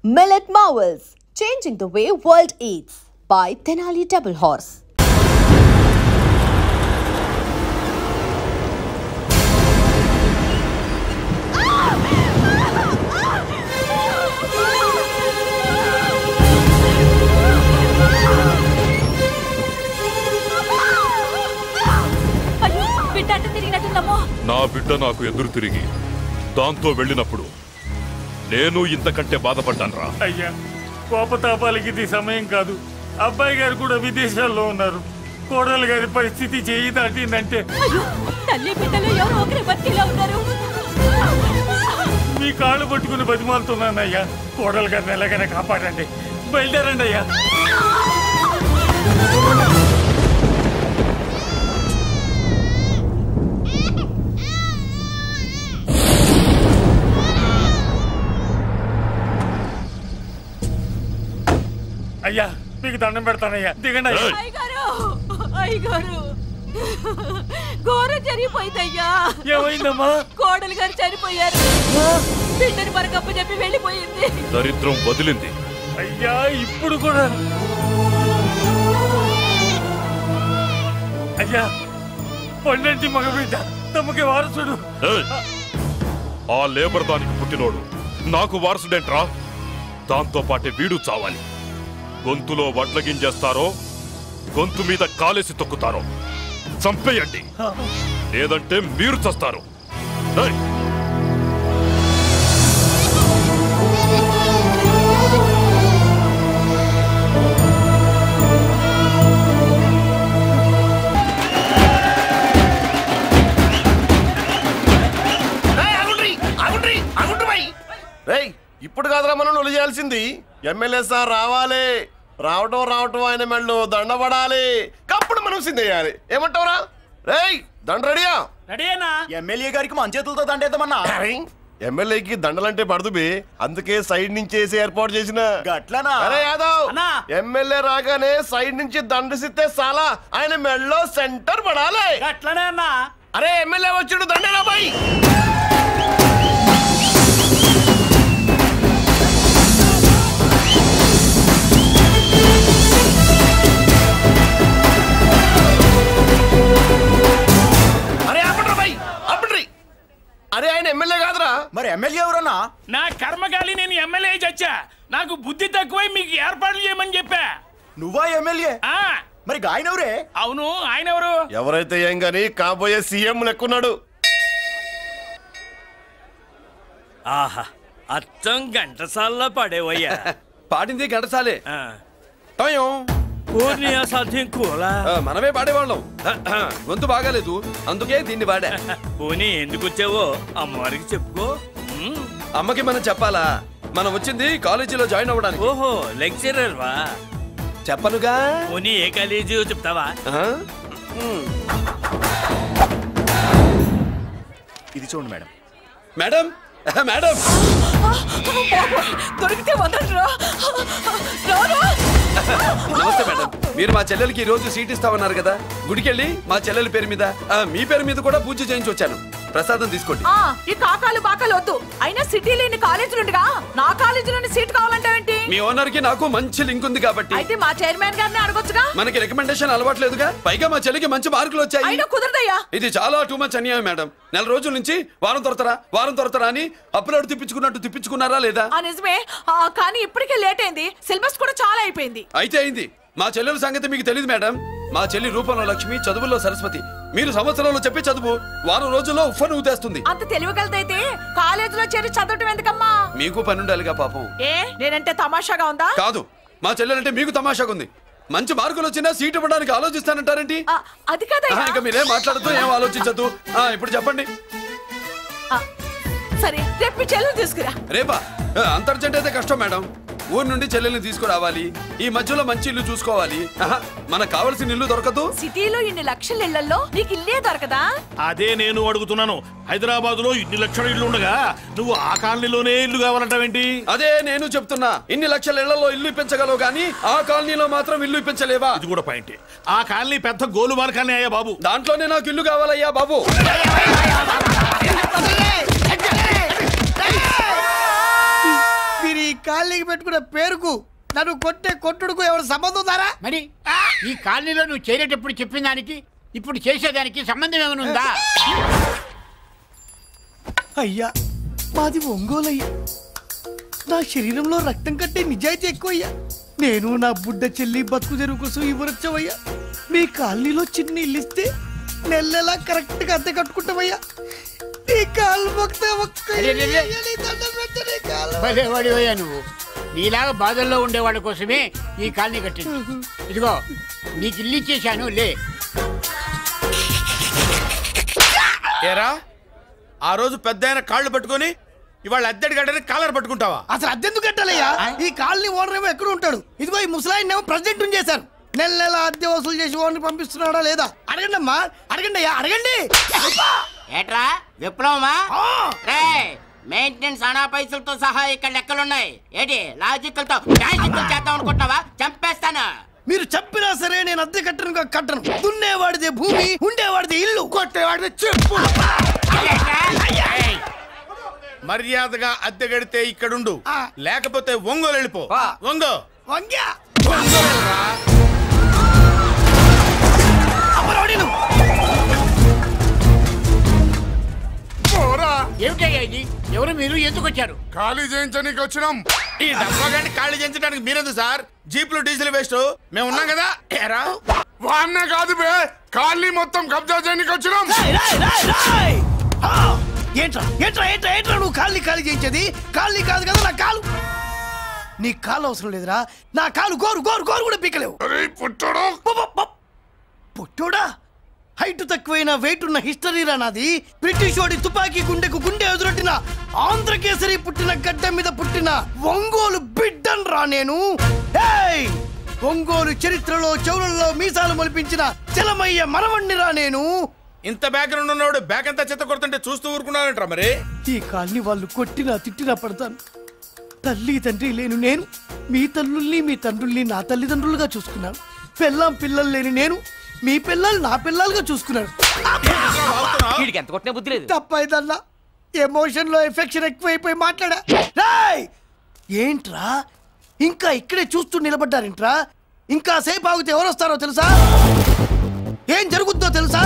Millet Marvels, changing the way world eats by Tenali Double Horse. నా బిడ్డ నాకు ఎదురు తిరిగి దాంతో వెళ్ళినప్పుడు నేను ఇంతకంటే బాధపడ్డానురా. అయ్యా, కోపతాపాలకి ఇది సమయం కాదు. అబ్బాయి గారు కూడా విదేశాల్లో ఉన్నారు. కోడలు గారి పరిస్థితి చేయి దాటిందంటే మీ కాళ్ళు పట్టుకుని బతిమాలుతున్నానయ్యా. కోడలు గారిని ఎలాగైనా కాపాడండి. బయలుదేరండి అయ్యా. అయ్యా, మీకు దండం పెడతానయ్యా, దిగండి అయ్యగారు. ఘోరం జరిగిపోయిందయ్యా. ఏమైందమ్మా? కోడలు గారు చనిపోయారు. బిడ్డని మరకప్ప చెప్పి వెళ్ళిపోయింది. దరిద్రం వదిలింది. అయ్యా, ఇప్పుడు కూడా అయ్యా, పండంటి మగబిడ్డ తమకి వారసుడు. ఆ లేబర్ దానికి పుట్టినోడు నాకు వారసుడేంట్రా? దాంతో పాటే వీడు చావాలి. గొంతులో వడ్ల గింజేస్తారో గొంతు మీద కాలేసి తొక్కుతారో చంపేయండి, లేదంటే మీరు చస్తారు. ఇప్పుడు కాదురా మనం ఒలి చేయాల్సింది. ఎమ్మెల్యే సార్ రావాలి. రావటం ఆయన మెళ్ళు దండపడాలి. కప్పుడు మనం సిందేయాలి. ఏమంటావురా? రేయ్, దండ రెడీయా? రెడీనా? ఎమ్మెల్యే గారికి మన చేతులతో దండేద్దామన్నా. ఎమ్మెల్యేకి దండలంటే పడుతుబి, అందుకే సైడ్ నుంచి వేసి ఏర్పాటు చేసిన. గట్లనా? అరే యాదవ్, ఎమ్మెల్యే రాగానే సైడ్ నుంచి దండసిస్తే చాలా ఆయన మెళ్ళో సెంటర్ పడాలి. అట్లనే అన్నా. అరే ఎమ్మెల్యే వచ్చాడు, దండేనా బాయ్. అరే ఆయన ఎమ్మెల్యే కాదురా. మరి ఎమ్మెల్యే ఎవరన్నా? నా కర్మకాలి, నేను ఎమ్మెల్యే చచ్చా. నాకు బుద్ధి తక్కువై మీకు ఏర్పాట్లు చేయమని చెప్పా. నువ్వా ఎమ్మెల్యే? మరి ఆయన ఎవరే? అవును, ఆయన ఎవరు? ఎవరైతే ఏం గాని కాబోయే సీఎం లెక్కున్నాడు. ఆహా, అచ్చం గంటసాల్లో పడేవయ్యా. పాడింది గంటసాలే. సాధ్యం కూలా మనమే పాడేవాళ్ళం. గొంతు బాగాలేదు, అందుకే దీన్ని పాడా. పోనీ ఎందుకు వచ్చావో అమ్మవారికి చెప్పుకో. అమ్మకి మనం చెప్పాలా? మనం వచ్చింది కాలేజీలో జాయిన్ అవ్వడానికి. ఓహో, లెక్చరర్ వా? చెప్పనుగా. పోనీ ఏ కాలేజీ చెప్తావా? ఇది చూడండి మేడం. మేడం మేడం దొరికితే వదలరా. నమస్తే మేడం, మీరు మా చెల్లెలకి ఈ రోజు సీట్ ఇస్తామన్నారు కదా, గుడికెళ్ళి మా చెల్లెల పేరు మీద మీ పేరు మీద కూడా పూజ చేయించి వచ్చాను. ప్రసాదం తీసుకోండి. ఈ కాకాలు బాకాలు వద్దు. అయినా సిటీలో ఇన్ని కాలేజీలు ఉండగా నా కాలేజీలోని సీట్ కావాలంటావేంటి? మీ ఓనర్ కి నాకు మంచి లింక్ ఉంది కాబట్టి. అయితే మా చైర్మన్ గారిని అడగొచ్చుగా. మనకి రికమెండేషన్ అలవాట్లేదుగా. పైగా మా చెల్లికి మంచి మార్కులు వచ్చాయి. అయినా కుదరదయ్యా. ఇది చాలా టూ మచ్ అన్యాయం మేడం. నెల రోజుల నుంచి వారం తొరతరా అని అప్లోడ్ తిప్పించుకున్నారా లేదా? నిజమే, కానీ ఇప్పటికే లేట్ అయింది. సిలబస్ కూడా చాలా అయిపోయింది. అయితే అయింది. మా చెల్లెల సంగతి మీకు తెలియదు మేడం. మా చెల్లి రూపంలో లక్ష్మి, చదువుల్లో సరస్వతి. మీరు సంవత్సరంలో చెప్పి చదువు వారం రోజుల్లో ఉఫ్ఫను ఊదేస్తుంది. అంత తెలివిగలదైతే కాలేజీలో చేరి చదవటం ఎందుకమ్మా? మీకు పని ఉండాలిగా పాపం. నేనంటే తమాషాగా ఉందా? కాదు, మా చెల్లెలంటే మీకు తమాషాగా ఉంది. మంచి మార్కులు వచ్చినా సీట్ ఇవ్వడానికి ఆలోచిస్తానంటారేంటి? అది కాదా. ఇంకా మీరేం మాట్లాడుతూ ఏం ఆలోచించద్దు. ఇప్పుడు చెప్పండి. సరే, రేపు మీ చెల్లెలు తీసుకురా. రేపా? అంత అర్జెంట్ అయితే కష్టం మేడం. ఊరు నుండి చెల్లెల్ని తీసుకురావాలి. ఈ మధ్యలో మంచి ఇల్లు చూసుకోవాలి. మనకు కావాల్సిన ఇల్లు దొరకదు. సిటీలో ఇన్ని లక్షల ఇళ్లలో నీకు ఇల్లే దొరకదా? అదే నేను అడుగుతున్నాను. హైదరాబాద్ లో ఇన్ని లక్షల ఇల్లు ఉండగా నువ్వు ఆ కాలనీలోనే ఇల్లు కావాలంటావేంటి? అదే నేను చెప్తున్నా. ఇన్ని లక్షల ఇళ్లలో ఇల్లు ఇప్పించగలవు గానీ ఆ కాలనీలో మాత్రం ఇల్లు ఇప్పించలేవా? ఇది కూడా పాయింట్. ఆ కాలనీ పెద్ద గోలుమార్ కాలనీ అయ్యా బాబు. దాంట్లోనే నాకు ఇల్లు కావాలయ్యా బాబు. కాలనీకి పెట్టుకున్న పేరుకు నన్ను కొట్టే కొట్టుడుకు ఎవరు సంబంధం ఉందారా? మరి ఈ కాలనీలో నువ్వు చేరేటప్పుడు చెప్పిన దానికి ఇప్పుడు చేసేదానికి సంబంధం ఏమైనా ఉందా? అయ్యా మాది ఒంగోలయ్యా. నా శరీరంలో రక్తం కట్టే నిజాయితీ ఎక్కువయ్యా. నేను నా బుడ్డ చెల్లి బతుకు తెరువు కోసం ఇవ్వరొచ్చావయ్యా. మీ కాలనీలో చిన్న ఇల్లు ఇస్తే నెలలా కరెక్ట్ గా అద్దె కట్టుకుంటామయ్యా. నీ కాలు భలేవాడివయ్యా నువ్వు. నీలాగా బాధల్లో ఉండేవాళ్ళ కోసమే ఈ కాలనీ కట్టింది. ఇదిగో నీకు ఇల్లు ఇచ్చేశాను లే. ఏరా ఆ రోజు పెద్ద ఆయన కాళ్ళు పట్టుకొని ఇవాళ అద్దెడి గడ్డని కాలర్ పట్టుకుంటావా? అసలు అద్దెందుకు కట్టాలయ్యా? ఈ కాలనీ ఓనర్ ఏమో ఎక్కడ ఉంటాడు? ఇదిగో ఈ ముసలాయిన్ ఏమో ప్రెసిడెంట్ చేశారు. నెల నెల అద్దె వసూలు చేసి ఓనర్ పంపిస్తున్నాడా లేదా అడగండి అమ్మా. అడగండి అయ్యా అడగండి. ఏట్రా విప్లవమా? మెయింటెనెన్స్ అనా పైసలతో సహా ఇక్కడ లెక్కలున్నాయి. ఏంటి లాజికల్ తో మ్యాజికల్ చేద్దాం అనుకుంటున్నావా? చంపేస్తాను. మీరు చెప్పినా సరే నేను అద్దె కట్టను. దున్నేవాడిదే భూమి, ఉండేవాడిదే ఇల్లు, కొట్టేవాడిదే చెప్పు. మర్యాదగా అద్దె గడితే ఇక్కడుండు, లేకపోతే ఒంగోలు వెళ్ళిపో. ఒంగో ఏమిటయ్యా ఇది? ఎవరు మీరు? ఎందుకు వచ్చారు? ఖాళీ చేయించడానికి వచ్చినాం. ఈ డబ్బా గంట ఖాళీ చేయించడానికి మీరెందు సార్? జీపులు డీజిల్ వేస్ట్, మేము ఉన్నాం కదా. ఏరా వాన్నే కాదు బే, ఖాళీ మొత్తం కబ్జా చేయడానికి వచ్చినాం. ఏంట్రా ఏంట్రా ఏంట్రా ఏంట్రా నువ్వు ఖాళీ చేయించేది? ఖాళీ కాదు కదా నా కాలు. నీ కాలు అవసరం లేదురా. నా కాలు గోరు గోరు గోరు కూడా పీకలేవు. పుట్టోడా హైట్ తక్కువైన వెయిట్ ఉన్న హిస్టరీరా నాది. బ్రిటిష్ వాడి తుపాకీ గుండెకు గుండె ఎదురొట్టిన ఆంధ్రకేసరి పుట్టిన గడ్డ మీద పుట్టిన ఒంగోలు బిడ్డన్ రా నేను. ఒంగోలు చరిత్రలో చౌరల్లో మీసాలు మొలిపించిన చలమయ్య మనవణ్ణిరా నేను. ఇంత బ్యాక్గ్రౌండ్ ఉన్నవాడు బ్యాక్ అంతా చెత్త కొడుతుంటే చూస్తూ ఊరుకున్నారంట. మరి ఈ కాల్ని వాళ్ళు కొట్టినా తిట్టినా పడతాను. తల్లి తండ్రి లేను నేను మీ తల్లుల్ని మీ తండ్రుల్ని నా తల్లిదండ్రులుగా చూసుకున్నాను. పెళ్ళాం పిల్లలు లేని నేను మీ పిల్లలు నా పిల్లలుగా చూసుకున్నాను. తప్పైదల్లా ఎమోషన్ లో ఎఫెక్షన్ ఎక్కువైపోయి మాట్లాడా. ఏంట్రా ఇంకా ఇక్కడే చూస్తూ నిలబడ్డారేంట్రా? ఇంకా సేపు ఆగితే ఎవరు వస్తారో తెలుసా? ఏం జరుగుతుందో తెలుసా?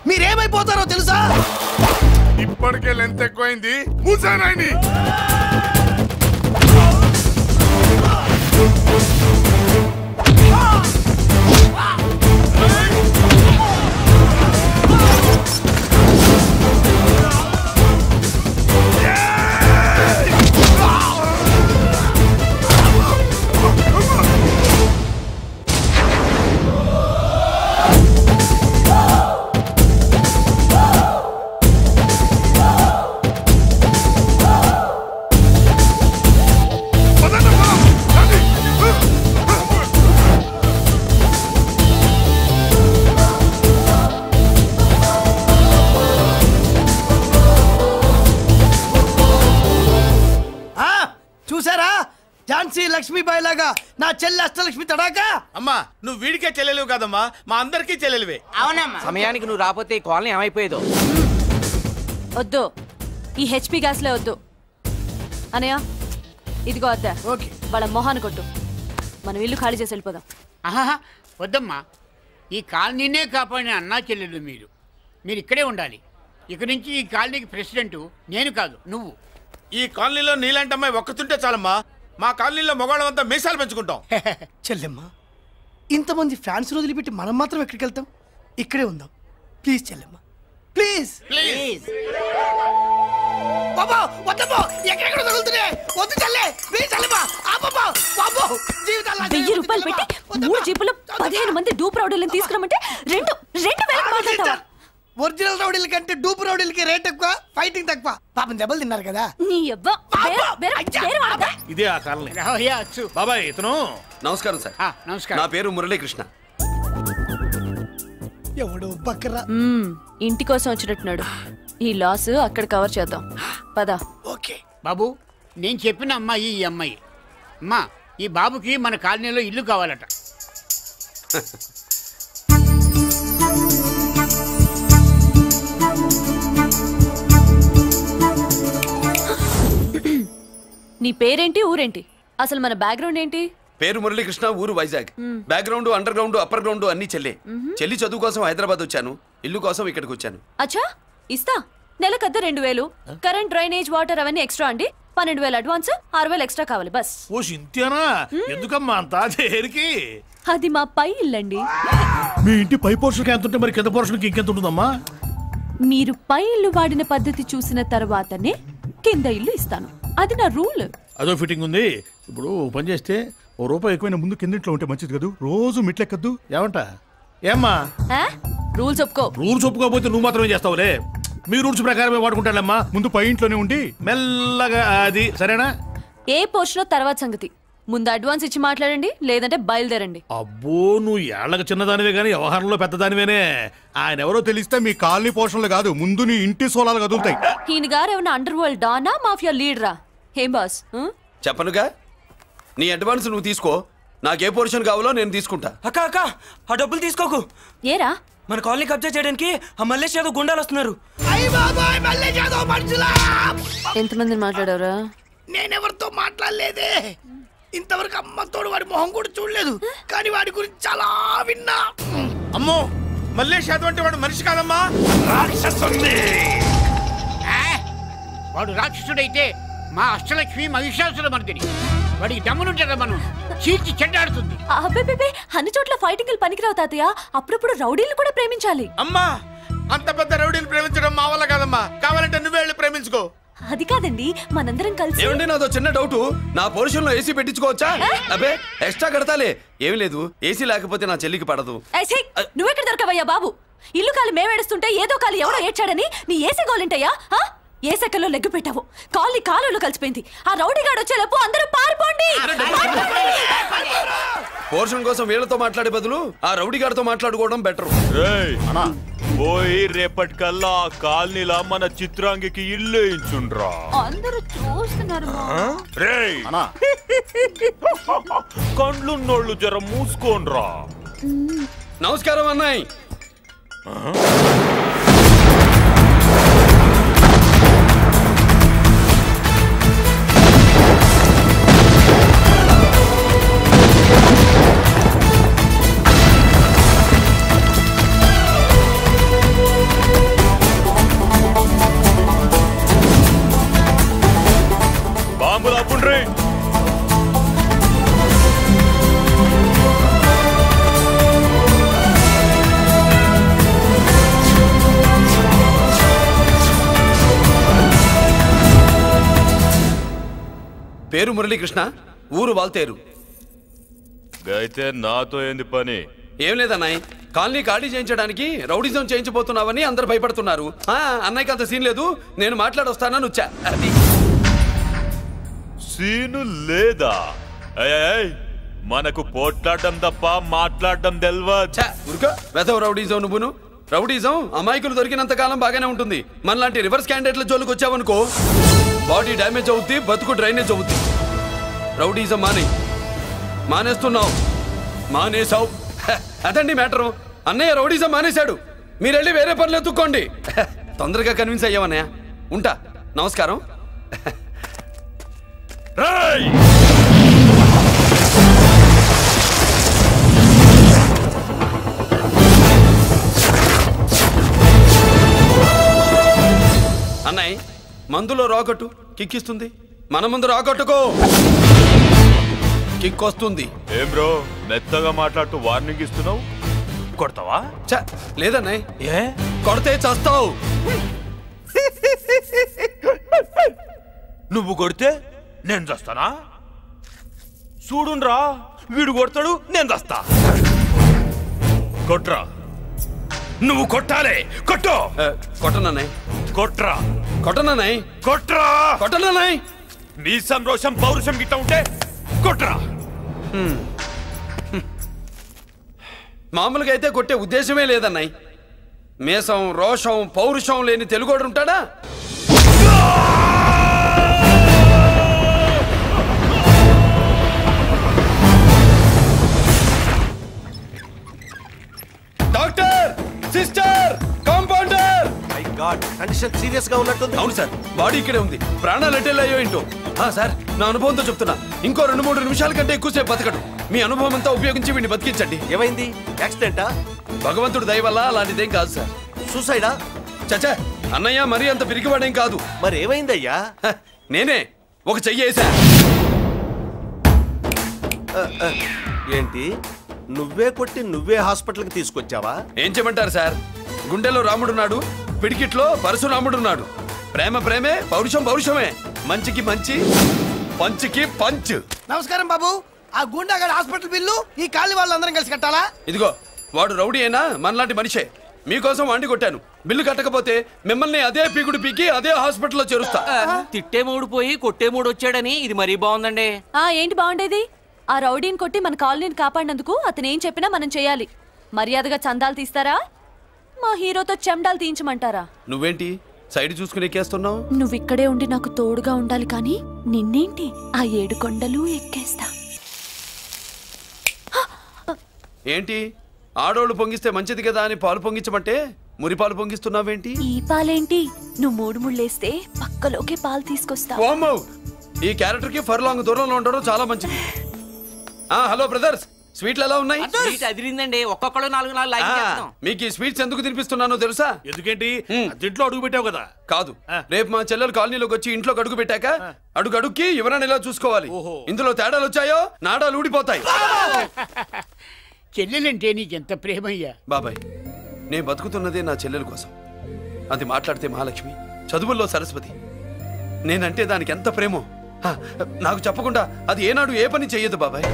మీరేమైపోతారో తెలుసా? ఇప్పటికే లెంత్ ఎక్కువైంది. మూసానాయని లక్ష్మీబాయి లాగా నా చెల్లి అష్టలక్ష్మి తడాకా. అమ్మా నువ్వు వీడికే చెల్లెలివి కాదమ్మా, మా అందరికీ చెల్లెలివే. అవునమ్మా. సమయానికి నువ్వు రాకపోతే ఈ కాలనీ ఏమైపోయేదో. వద్దు, ఈ హెచ్పి గ్యాస్లే వద్దు. అనయ్య ఇదిగో అద్దా. ఓకే, వాళ్ళ మొహాన్ని కొట్టు. మనం ఇల్లు ఖాళీ చేసి వెళ్ళిపోదాం. ఆహా వద్దమ్మా, ఈ కాలనీనే కాపాడిన అన్నా చెల్లెలు మీరు ఇక్కడే ఉండాలి. ఇక నుంచి ఈ కాలనీకి ప్రెసిడెంట్ నేను కాదు నువ్వు. ఈ కాలనీలో నీలాంటి అమ్మాయి ఒక్కతుంటే చాలమ్మా. మా కాలనీలో మగవాళ్ళంతా మీసాలు పెంచుకుంటాం. చెల్లెమ్మ, ఇంతమంది ఫ్యాన్స్ వదిలిపెట్టి మనం మాత్రం ఎక్కడికి వెళ్తాం? ఇక్కడే ఉందాం ప్లీజ్ చెల్లెమ్మ, ప్లీజ్ ప్లీజ్. బాబా వద్దమ్మా, ఎక్కడెక్కడ తగులుతున్నాయి, వద్దు చెల్లె ప్లీజ్ చెల్లెమ్మ. బాబా బాబా జీవితాల్లో 1000 రూపాయలు పెట్టి 3 జీపులు 15 మంది డూప్ రౌడీలను తీసుకురమంటే 2000 మాట్లాడతావా? ఒరిజినల్ రౌడీల కంటే డూప్ రౌడీలకి రేట్ ఎక్కువ, ఫైటింగ్ తక్కువ. పాపం దెబ్బలు తిన్నారు కదా. ఇదే ఆ కాలనీ. బాబాయ్ ఇతను. నమస్కారం సార్. నమస్కారం. నా పేరు మురళీకృష్ణ. ఎవడో బకరా ఇంటి కోసం వచ్చినట్టున్నాడు. ఈ లాస్ అక్కడ కవర్ చేద్దాం పద. ఓకే బాబు, నేను చెప్పిన అమ్మాయి ఈ అమ్మాయి. అమ్మా, ఈ బాబుకి మన కాలనీలో ఇల్లు కావాలట. నీ పేరేంటి ఊరేంటి అసలు మన బ్యాక్గ్రౌండ్ ఏంటి? పేరు మురళీకృష్ణ, ఊరు Vizag. Background under ground upper ground అన్ని చెల్లి. చెల్లి చదువు కోసం హైదరాబాద్ వచ్చాను, ఇల్లు కోసం ఇక్కడికి వచ్చాను. అచ్చా ఇస్తా. నెలకద్ద 2000, కరెంట్ డ్రైనేజ్ వాటర్ అవన్నీ ఎక్స్ట్రా అండి. 12,000 అడ్వాన్స్, 6,000 ఎక్స్ట్రా కావాలి బస్. ఓ సింత్యానా, ఎందుకమ్మా అంతా చేరికి? అది మా పై ఇల్లండి. మీ ఇంటి పై పోర్షన్కి ఎంత ఉంటే మరి కింద పోర్షన్కి ఇంకెంత ఉంటుందమ్మా? మీరు పై ఇల్లు వాడిన పద్ధతి చూసిన తర్వాతనే కింద ఇల్లు ఇస్తాను. అది నా రూల్. అదో ఫిట్టింగ్ ఉంది. ఇప్పుడు పని చేస్తే ₹1 ఎక్కువైనా ముందు కిందింట్లో ఉంటే మంచిది కదా, రోజు మిట్లెక్కద్దు. ఏమంట? ఏమ్మా రూల్స్ ఒప్పుకో. రూల్స్ ఒప్పుకోకపోతే నువ్వు మాత్రమే చేస్తావులే. మీ రూల్స్ ప్రకారమే వాడుకుంటానమ్మా. ముందు పై ఇంట్లోనే ఉండి మెల్లగా అది సరేనా? ఏ పోర్షన్ తర్వాత సంగతి. ముందు అడ్వాన్స్ ఇచ్చి మాట్లాడండి, లేదంటే బయలుదేరండి. అబ్బో, నువ్వు ఏళ్ళకి చిన్నదానివే కానీ వ్యవహారంలో పెద్దదానివేనే. ఆయన ఎవరో తెలిస్తే మీ కాలనీ పోషణలు కాదు, ముందు నీ ఇంటి సోలాలు కదులుతాయి. ఈయన గారు ఏమన్నా అండర్ వరల్డ్ డానా, మాఫియా లీడరా? ఏం బాస్? చెప్పనుగా, నీ అడ్వాన్స్ నువ్వు తీసుకో, నాకే పోర్షన్ కావాలో నేను తీసుకుంటా. అక్క అక్క, ఆ డబ్బులు తీసుకోకు. ఏరా? మన కాలనీ కబ్జా చేయడానికి ఆ మల్లేష్ యాదవ్ గుండాలు వస్తున్నారు. ఎంతమందిని మాట్లాడారా? నేనెవరితో మాట్లాడలేదే. ఇంతవరకు అమ్మతోడు వాడి మొహం కూడా చూడలేదు, కానీ వాడి గురించి చాలా విన్నా. అమ్మో, మల్లేష్ యాదవ్ అంటే వాడు మనిషి కాదమ్మా, రాక్షసుని. వాడు రాక్షసుడైతే మా అష్టలక్ష్మి మహిషాసుల మర్దిని. వాడికి దమ్మునుంటారా మనం చీల్చి చెడ్డాడుతుంది. అబ్బే, అన్ని చోట్ల ఫైటింగ్ పనికిరావు తాతయ్య. అప్పుడప్పుడు రౌడీలు కూడా ప్రేమించాలి. అమ్మా, అంత పెద్ద రౌడీని ప్రేమించడం మా వల్ల కాదమ్మా. కావాలంటే నువ్వే వెళ్ళి ప్రేమించుకో. అది కాదండి, మనందరం కలిసి. ఏమండి, నాదో చిన్న డౌట్. నా పోర్షన్ లో ఏసీ పెట్టించుకోవచ్చా? అబ్బే, ఎక్స్ట్రా కడతాలే. ఏమి లేదు, ఏసీ లేకపోతే నా చెల్లికి పడదు. నువ్వెక్కడ దొరకవయ్యా బాబు? ఇల్లు కాలి మేమేడుస్తుంటే ఏదో కాలి ఎవడో ఏడ్చాడని నీ ఏసీ గోలింటయ్యా? ఏ సెకల్లో లెగ్గు పెట్టావు, కాలి కాలులో కలిసిపోయింది. ఆ రౌడీగాడు వచ్చేలోపు అందరూ పారిపోండి. పోర్షన్ కోసం వీళ్ళతో మాట్లాడే బదులు ఆ రౌడీ గారితో మాట్లాడుకోవడం బెటర్. పోయి రేపటికల్లా ఆ కాలనీలా మన చిత్రాంగికి ఇల్లు ఇచ్చుండ్రా. అందరూ చూస్తున్నారు. కండ్లున్నోళ్ళు జర మూసుకోండ్రా. నమస్కారం అన్నాయ్. బాంబులు అప్పుండ్రీ. పేరు మురళీకృష్ణ, ఊరు వాల్తేరు. అయితే నాతో ఏంది పని? ఏం లేదన్నాయ్, కాలనీ ఖాళీ చేయించడానికి రౌడిజం చేయించబోతున్నావని అందరు భయపడుతున్నారు. అన్నయ్యకి అంత సీన్ లేదు, నేను మాట్లాడొస్తానని వచ్చా. అది సీను లేదా? మనకు పోట్లాడడం తప్ప మాట్లాడడం తెల్వా. వెధవ రౌడీజం నువ్వును. రౌడీజం అమాయకులు దొరికినంత కాలం బాగానే ఉంటుంది. మనలాంటి రివర్స్ క్యాండిడేట్ల జోలికి వచ్చావనుకో, బాడీ డ్యామేజ్ అవుద్ది, బతుకు డ్రైనేజ్ అవుద్ది. రౌడీజం మానేస్తున్నావు, మానేసావు. అదండి మ్యాటరు. అన్నయ్య రౌడీజం మానేశాడు, మీరెళ్ళి వేరే పనులు ఎత్తుక్కోండి. తొందరగా కన్విన్స్ అయ్యామన్నయ్య. ఉంటా, నమస్కారం. అన్నయ్య, మందులో రాకట్టు కిక్కిస్తుంది, మన ముందు రాకట్టుకో కిక్ వస్తుంది. ఏం బ్రో, మెత్తగా మాట్లాడుతూ వార్నింగ్ ఇస్తున్నావు? కొడతావా? లేదన్నయ్య, ఏ కొడితే చస్తావు. నువ్వు కొడితే నేను చస్తానా? చూడుండ్రా, వీడు కొడతాడు, నేను చస్తా. కొట్రా, నువ్వు కొట్టాలి. కొట్టు. కొట్టనన్నయ్య. కొట్రా. కొట్టనన్నయ్య. కొట్రా. కొట్టనన్నయ్య. నీ సంరోషం పౌరుషం గిట్ట ఉంటే కొట్రా. మామూలుగా అయితే కొట్టే ఉద్దేశమే లేదన్నయ్య. మేషం, రోషం, పౌరుషం లేని తెలుగోడు ఉంటాడా? Doctor, sister, compounder. My God, condition serious గా ఉన్నట్టుంది. అవును సార్, బాడీ ఇక్కడే ఉంది. ప్రాణాలు ఎట్టెళ్ళాయో ఏంటో. సార్ నా అనుభవంతో చెప్తున్నా ఇంకో 2-3 నిమిషాల కంటే ఎక్కువసేపు బతకడు. మీ అనుభవం అంతా ఉపయోగించి వీడిని బతికించండి. ఏమైంది? యాక్సిడెంటా? భగవంతుడు దయ వల్ల అలాంటిదేం కాదు సార్. సూసైడా? చచ్చా అన్నయ్య మరీ అంత పిరికివాడేం కాదు. మరి ఏమైందయ్యా? నేనే ఒక చెయ్యి వేసా. ఏంటి నువ్వే కొట్టి నువ్వే హాస్పిటల్కి తీసుకొచ్చావా? ఏం చేయమంటారు సార్, గుండెలో రాముడున్నాడు, పిడికిట్లో పరశురాముడున్నాడు. ప్రేమ ప్రేమే, పౌరుషం పౌరుషమే, మంచికి మంచి, పంచికి పంచ్. నమస్కారం బాబు. ఆ గుండాగడ్ హాస్పిటల్ బిల్లు ఈ కాలి వాళ్ళందరం కలిసి కట్టాలా? ఇదిగో వాడు రౌడీ అయినా మనలాంటి మనిషే. మీకోసం వండి కొట్టాను. బిల్లు కట్టకపోతే మిమ్మల్ని అదే పీకుడు పీకి అదే హాస్పిటల్లో చేరుస్తా. తిట్టే మూడు పోయి కొట్టే మూడు వచ్చాడని ఇది మరీ బాగుందండి. ఏంటి బాగుండేది? ఆ రౌడీని కొట్టి మన కాలనీని కాపాడినందుకు అతను ఏం చెప్పినా మనం చేయాలి. మర్యాదగా చందాలు తీస్తారా, మా హీరోతో చెండాలు తీయించమంటారా? నువ్వేంటి సైడ్ చూసుకుని ఎక్కేస్తున్నావు? నువ్విక్కడే ఉండి నాకు తోడుగా ఉండాలి కానీ నిన్నేంటి ఆ 7 కొండలు ఎక్కేస్తా. ఏంటి ఆడోళ్ళు పొంగిస్తే మంచిది కదా అని పాలు పొంగించమంటే మురిపాలు పొంగిస్తున్నావేంటి? ఈ పాలేంటి? నువ్వు 3 ముళ్ళేస్తే పక్కలోకే పాలు తీసుకొస్తా. ఈ క్యారెక్టర్ కి ఫర్ లాంగ్ దూరంలో ఉండడం చాలా మంచిది. హలో బ్రదర్స్, స్వీట్లు ఎలా ఉన్నాయి? అదిరిందండి. ఒక్కొక్కడు 4 లైక్ చేస్తాం. మీకు ఈ స్వీట్స్ ఎందుకు తినిపిస్తున్నానో తెలుసా? ఎందుకేంటి? ఇంట్లో అడుగు పెట్టావు కదా. కాదు, రేపు మా చెల్లెలు కాలనీలోకి వచ్చి ఇంట్లో అడుగు పెట్టాక అడుగుకి ఎవరైనా ఇలా చూసుకోవాలి. ఇందులో తేడాలు వచ్చాయో నాడాలు ఊడిపోతాయి. చెల్లెలంటే నీకెంత ప్రేమయ్యా? బాబాయ్, నేను బతుకుతున్నదే నా చెల్లెల కోసం. అది మాట్లాడితే మహాలక్ష్మి, చదువుల్లో సరస్వతి. నేనంటే దానికి ఎంత ప్రేమో నాకు చెప్పకుండా అది ఏనాడు ఏ పని చెయ్యదు బాబాయ్.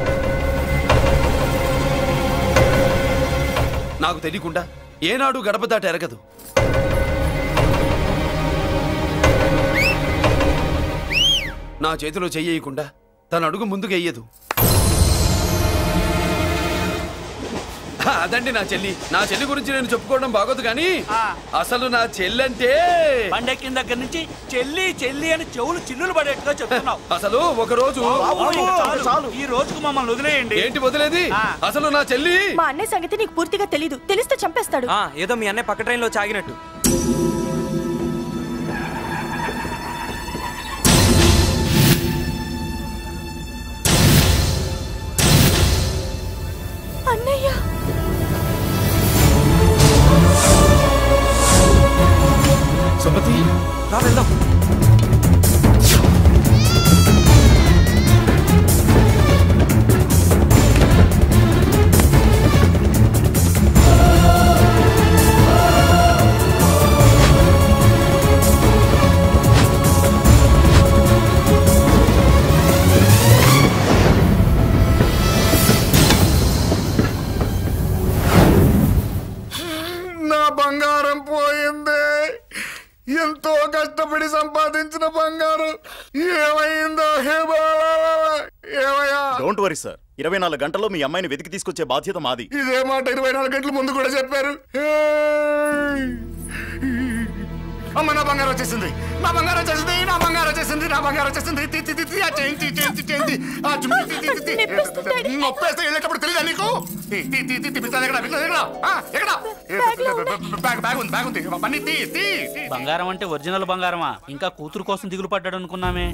నాకు తెలియకుండా ఏనాడు గడప దాటి ఎరగదు. నా చేతిలో చెయ్యకుండా తన అడుగు ముందుకు వెయ్యదు. అదండి నా చెల్లి. నా చెల్లి గురించి నేను చెప్పుకోవడం బాగోదు కానీ అసలు నా చెల్లంటే పండెక్కిన దగ్గర నుంచి చెల్లి చెల్లి అని చెవులు చిల్లులు పడేట్టుగా చెప్తున్నావు. అసలు ఒక రోజు ఈ రోజుకు మమ్మల్ని వదిలేయండి. ఏంటి వదిలేది? అసలు నా చెల్లి. మా అన్నయ్య సంగతి నీకు పూర్తిగా తెలీదు. తెలిస్తే చంపేస్తాడు. ఏదో మీ అన్నయ్య పక్క ట్రైన్ లో చాగినట్టు. అన్నయ్య సుమతి, రా వెళ్దాం. నా బంగారం పోయింది. ఎంతో కష్టపడి సంపాదించిన బంగారం ఏమైందో? ఏమయ్యా? డోంట్ వరీ సార్, 24 గంటల్లో మీ అమ్మాయిని వెతికి తీసుకొచ్చే బాధ్యత మాది. ఇదే మాట 24 గంటల ముందు కూడా చెప్పారు. అమ్మ, నా బంగారం వచ్చేసింది, నా బంగారం వచ్చేసింది, నా బంగారం వచ్చేసింది, నా బంగారం వచ్చేసింది. నొప్పేస్తే వెళ్ళేటప్పుడు తెలియదా నీకు? బంగారం అంటే ఒరిజినల్ బంగారమా? ఇంకా కూతురు కోసం దిగులు పడ్డాడు అనుకున్నామే.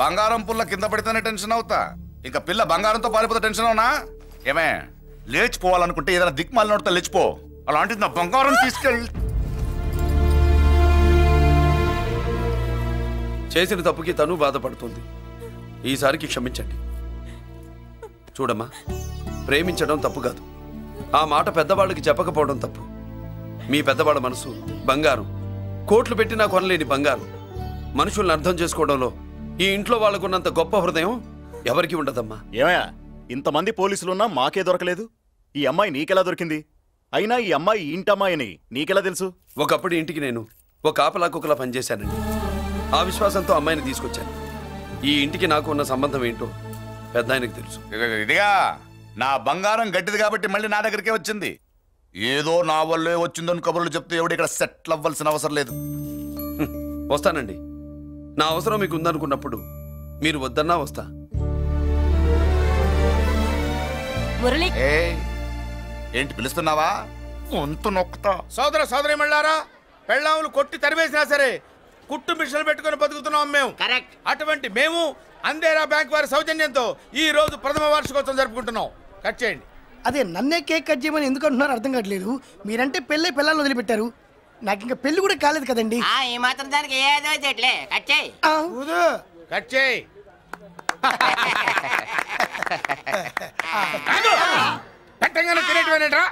బంగారం పుల్ల కింద పడితేనే టెన్షన్ అవుతా, ఇంకా పిల్ల బంగారంతో పారిపోతే టెన్షన్ అవునా? ఏమే, లేచిపోవాలనుకుంటే ఏదైనా దిక్మాలినోడితో లేచిపో. అలాంటిది నా బంగారం తీసుకెళ్ళి. చేసిన తప్పుకి తను బాధపడుతుంది. ఈసారికి క్షమించండి. చూడమ్మా, ప్రేమించడం తప్పు కాదు. ఆ మాట పెద్దవాళ్ళకి చెప్పకపోవడం తప్పు. మీ పెద్దవాళ్ళ మనసు బంగారం, కోట్లు పెట్టినా కొనలేని బంగారం. మనుషుల్ని అర్థం చేసుకోవడంలో ఈ ఇంట్లో వాళ్ళకున్నంత గొప్ప హృదయం ఎవరికి ఉండదమ్మా. ఏమయ్యా, ఇంతమంది పోలీసులున్నా మాకే దొరకలేదు. ఈ అమ్మాయి నీకెలా దొరికింది? అయినా ఈ అమ్మాయి ఇంటమ్మాయిని నీకెలా తెలుసు? ఒకప్పుడు ఇంటికి నేను ఒక ఆపలాకుకలా పనిచేశానండి. ఆ విశ్వాసంతో అమ్మాయిని తీసుకొచ్చాను. ఈ ఇంటికి నాకు ఉన్న సంబంధం ఏంటో పెద్ద ఆయనకు తెలుసు. ఇదిగా నా బంగారం గట్టిది కాబట్టి మళ్ళీ నా దగ్గరికే వచ్చింది. ఏదో నా వల్లే వచ్చిందని కబుర్లు చెప్తే ఎవడు ఇక్కడ సెటిల్ అవ్వాల్సిన అవసరం లేదు. వస్తానండి. నా అవసరం మీకు ఉందనుకున్నప్పుడు మీరు వద్దన్నా వస్తా. ఏంటి పిలుస్తున్నావా? వంతు నొక్కుతా. సోదర సోదరి మళ్ళారా, పెళ్ళాములు కొట్టి తరివేసినా సరే కుట్టు మిషన్లు పెట్టుకుని బతుకుతున్నాం మేము. కరెక్ట్. అటువంటి మేము అందేరా బ్యాంక్ వారి సౌజన్యంతో ఈ రోజు ప్రథమ వార్షికోత్సవం జరుపుకుంటున్నాం. కట్ చేయండి. అదే నన్నే కేక్ కట్ చేయమని ఎందుకు అంటున్నారో అర్థం కావట్లేదు. మీరంటే పెళ్ళై పిల్లల్ని వదిలిపెట్టారు, నాకు ఇంకా పెళ్లి కూడా కాలేదు కదండి. ఈ మాత్రం దానికి ఏదో చెట్లే కట్ చేయి. కట్ చేయి. పెట్టంగానే తినేటివేనేట్రా.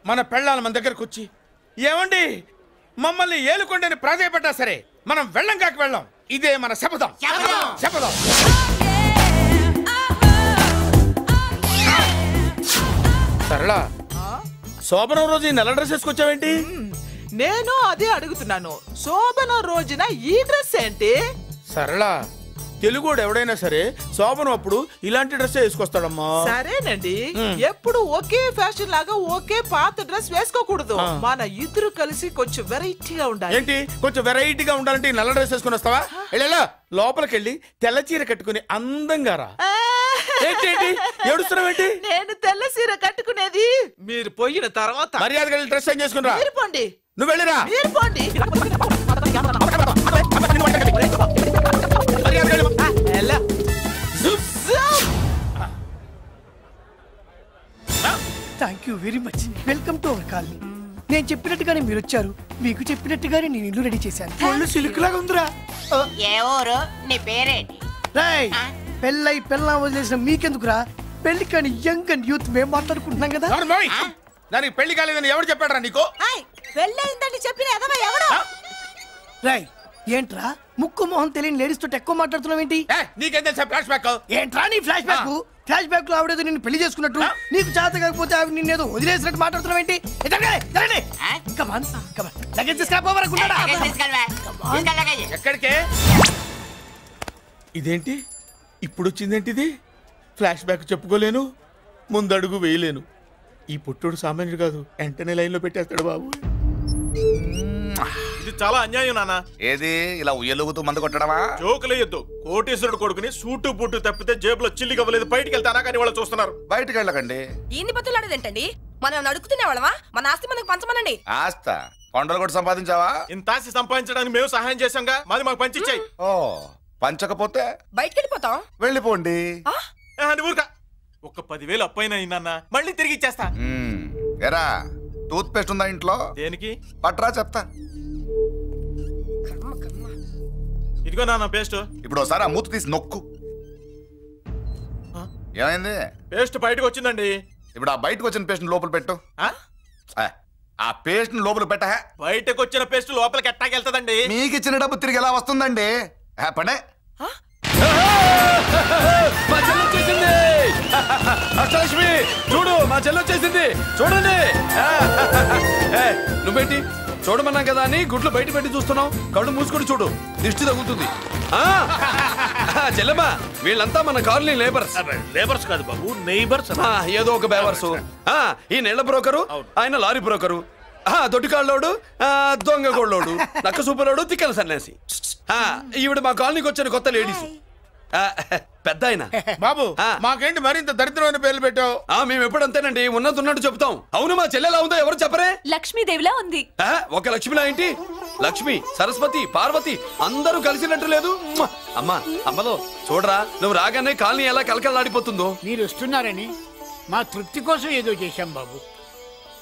మన పెళ్ళాల మన దగ్గరకు వచ్చి ఏమండి మమ్మల్ని ఏలుకొండని ప్రాధాయపడ్డా సరే మనం వెళ్ళం కాక వెళ్ళాం. ఇదే మన శపథం. శపథం. సరళ, శోభనం రోజు ఈ నల్ల డ్రెస్ వేసుకొచ్చావేంటి? నేను అదే అడుగుతున్నాను. శోభన రోజున ఈ డ్రెస్ ఏంటి? సరళ, తెలుగుడు ఎవడైనా సరే శోభనం అప్పుడు ఇలాంటి డ్రెస్ వేసుకొస్తాడమ్మా. సరేనండి, ఎప్పుడు ఒకే ఫ్యాషన్ లాగా ఒకే పాత డ్రెస్ వేసుకోకూడదు. మన ఇద్దరు కలిసి కొంచెం వెరైటీగా ఉండాలి. ఏంటి కొంచెం వెరైటీగా ఉండాలంటే ఈ నల్ల డ్రెస్ వేసుకొని వస్తావా? వెళ్ళా లోపలికి వెళ్ళి తెల్ల చీర కట్టుకుని అందంగా రా. ఏంటి ఏడుస్తున్నావేంటి? నేను తెల్ల చీర కట్టుకునేది మీరు పోయిన తర్వాత. మర్యాదగా డ్రెస్ చేంజ్ చేసుకుని రా. మీరు పోండి. నువ్వు వెళ్ళిరా. మీరు పోండి. Thank you very much. Welcome to our colony. నేను చెప్పినట్టుగానే మీరు వచ్చారు, మీకు చెప్పినట్టుగానే నేను ఇల్లు రెడీ చేశాను. ఒళ్ళు సిల్క్ లాగా ఉందిరా. ఏ ఊరు? నీ పేరేంటి? రాయ్, పెళ్ళై పెళ్ళా వదిలేసిన మీకెందుకురా? పెళ్లి కాని యంగ్ అండ్ యూత్ మేము మాట్లాడుకుంటున్నాం కదా. దానికి పెళ్లి కాలేదని ఎవరు చెప్పాడరా నీకు? పెళ్ళయిందని చెప్పిన ఎదవ ఎవడు? రాయ్, ఏంట్రా ముక్కు మొహం తెలియని లేడీస్ తోటి ఎక్కువ మాట్లాడుతున్నావు ఏంటి? నీకేం తెలుసా ఫ్లాష్ బ్యాక్? ఏంట్రా నీ ఫ్లాష్ బ్యాక్? ఫ్లాష్ బ్యాక్ లో ఆవిడేదో నిన్ను పెళ్లి చేసుకున్నట్టు, నీకు చేత కాకపోతే ఆవిడ నిన్నేదో వదిలేసినట్టు మాట్లాడుతున్నావు ఏంటి? ఎక్కడికే? ఇదేంటి ఇప్పుడు వచ్చిందేంటి? ఇది ఫ్లాష్ బ్యాక్ చెప్పుకోలేను, ముందడుగు వేయలేను. ఈ పుట్టుడు సామాన్యుడు కాదు, వెంటనే లైన్ లో పెట్టేస్తాడు బాబు. ఇది చాలా అన్యాయం నాన్న. ఏది ఇలా ఉయ్యలుగుతూ మందు కొట్టడమా? జోకులేయొద్దు. కోటేశ్వరుడు కొడుకుని సూటు బుట్టు తప్పితే జేబులో చిల్లి కవ్వలేదు, బయటికి వెళ్తానా కానీ వాళ్ళు చూస్తున్నారు. బయటికి వెళ్ళకండి. ఈయన్ని బతులాడేదేంటండి? మనం నడుకుతునే వాళ్ళమా? మన ఆస్తి మనకు పంచమనండి. ఆస్త కొండలు కూడా సంపాదించావా? ఇంత ఆస్తి సంపాదించడానికి మేము సహాయం చేశాంగా, మాది మాకు పంచిచ్చాయి. ఓ, పంచకపోతే బయటికి వెళ్ళిపోతాం. వెళ్ళిపోండి. ఊరుక. ఒక 10,000 అప్పైనా నాన్న, మళ్ళీ తిరిగి ఇచ్చేస్తా. ఎరా, టూత్ పేస్ట్ ఉందా ఇంట్లో? దేనికి? పట్రా చెప్తా. ఇదిగో నాన్న పేస్ట్. ఇప్పుడు ఒకసారి ఆ మూత తీసి నొక్కు. ఏమైంది? పేస్ట్ బయటకు వచ్చిందండి. ఇప్పుడు ఆ బయటకు వచ్చిన పేస్ట్ లోపల పెట్టు. ఆ పేస్ట్ లోపల పెట్ట. బయటకు వచ్చిన పేస్ట్ లోపలికి ఎట్టాకెళ్తదండి? మీకు ఇచ్చిన డబ్బు తిరిగి ఎలా వస్తుందండి? పనే మా చెల్లి వచ్చేసింది. అష్టలక్ష్మి చూడు, మా చెల్లి వచ్చేసింది. చూడండి. నువ్వేంటి చూడమన్నాం కదా అని గుడ్లు బయట పెట్టి చూస్తున్నావు? కళ్ళు మూసుకొని చూడు, దిష్టి తగ్గుతుంది. చెల్లెమ్మా, వీళ్ళంతా మన కాలనీ లేబర్స్. లేబర్స్ కాదు బాబు, నైబర్స్. ఏదో ఒక బేవర్స్. ఈ నెల బ్రోకరు, ఆయన లారీ బ్రోకరు, దొడ్డికాళ్ళోడు, దొంగ గోళ్ళోడు, నక్క సూపరోడు, తిక్కల సన్యాసి. ఈవిడ మా కాలనీకి వచ్చిన కొత్త లేడీస్. పెద్ద ఆయన. బాబు, మాకేంటి మరింత దరిద్రమైన పేర్లు పెట్టావు? మేము ఎప్పుడంతేనండి, ఉన్నట్టు చెప్తాం. అవును, మా చెల్లెలా ఉందో ఎవరు చెప్పరే? లక్ష్మీదేవిలా ఉంది. ఒక లక్ష్మిలా ఏంటి? లక్ష్మి, సరస్వతి, పార్వతి అందరూ కలిసినట్టు లేదు. అమ్మా, అమ్మలో చూడరా, నువ్వు రాగానే కాలనీ ఎలా కలకలాడిపోతుందో. మీరు వస్తున్నారని మా తృప్తి కోసం ఏదో చేశాం బాబు.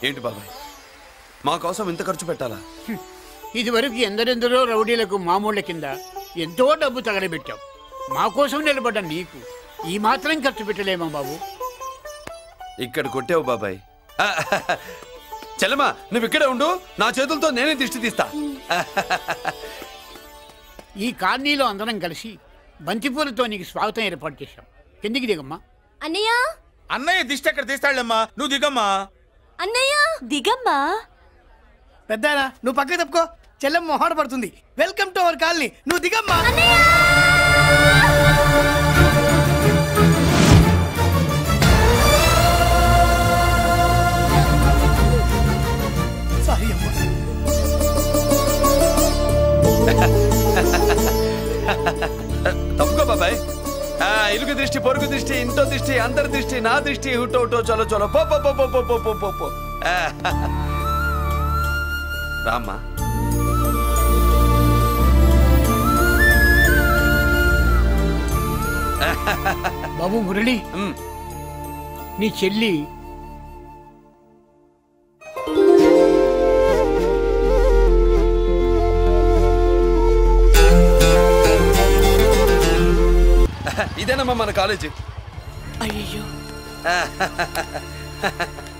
ఏంటి బాబాయ్, మా కోసం ఇంత ఖర్చు పెట్టాలా? ఇదివరకు ఎందరెందరో రౌడీలకు మామూళ్ళ కింద ఎంతో డబ్బు తగలబెట్టాం. మా కోసం నిలబడ్డ నీకు ఈ మాత్రం ఖర్చు పెట్టలేమా బాబు? ఇక్కడ కొట్టావు బాబాయ్. చెల్లెమ్మా, నువ్వు ఇక్కడే ఉండు, నా చేతులతో నేనే దిష్టి తీస్తా. ఈ కాలనీలో అందరం కలిసి బంతిపూలతో నీకు స్వాగతం ఏర్పాటు చేశాం. కిందికి దిగమ్మా. అన్నయ్య. అన్నయ్య దిష్టి ఎక్కడ తీస్తాడమ్మా? నువ్వు దిగమ్మా. అన్నయ్య దిగమ్మా. పెద్దనా, నువ్వు పక్కకి తప్పుకో, చెల్లెమ్మ మొహాట పడుతుంది. Welcome to our colony. నువ్వు దిగమ్మా. సారీ అమ్మా. తప్పుకో బాబాయ్. ఇరుగు దృష్టి, పొరుగు దృష్టి, ఇంట్లో దృష్టి, అందరి దృష్టి, నా దృష్టి, హుటో హుటో చలో చలో పో పో పో పో పో పో పో పో. రామ్మా. బాబు మురళి నీ చెల్లి ఇదేనమ్మా మన కాలేజీ. అయ్యో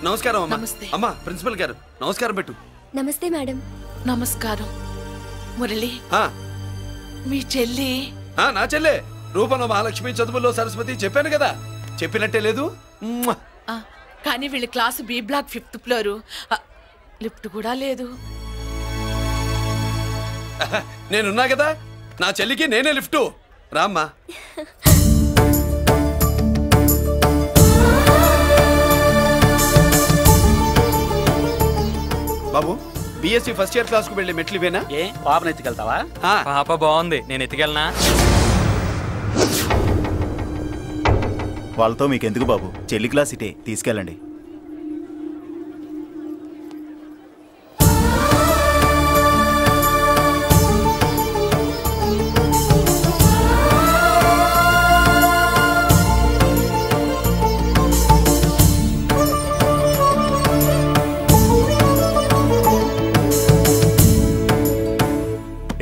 నమస్కారం అమ్మా. నమస్తే. అమ్మా ప్రిన్సిపల్ గారు నమస్కారం పెట్టు. నమస్తే మేడం. నమస్కారం. మురళి ఆ, మీ చెల్లి నా చెల్లె రూపంలో మహాలక్ష్మి, చదువుల్లో సరస్వతి చెప్పాను కదా, చెప్పినట్టే లేదు. కానీ వీళ్ళ class B block 5th floor. Lift కూడా లేదు. నేనున్నా కదా, నా చెల్లికి నేనే లిఫ్ట్. రామ్మా. బాబు బిఎస్సి ఫస్ట్ ఇయర్ క్లాస్ కు వెళ్ళి మెట్లు ఇవేనా? ఏ పాపను ఎత్తుకెళ్తావా? పాప బాగుంది, నేను ఎత్తుకెళ్ళనా? వాళ్ళతో మీకెందుకు బాబు, చెల్లి క్లాస్ ఇటే, తీసుకెళ్ళండి.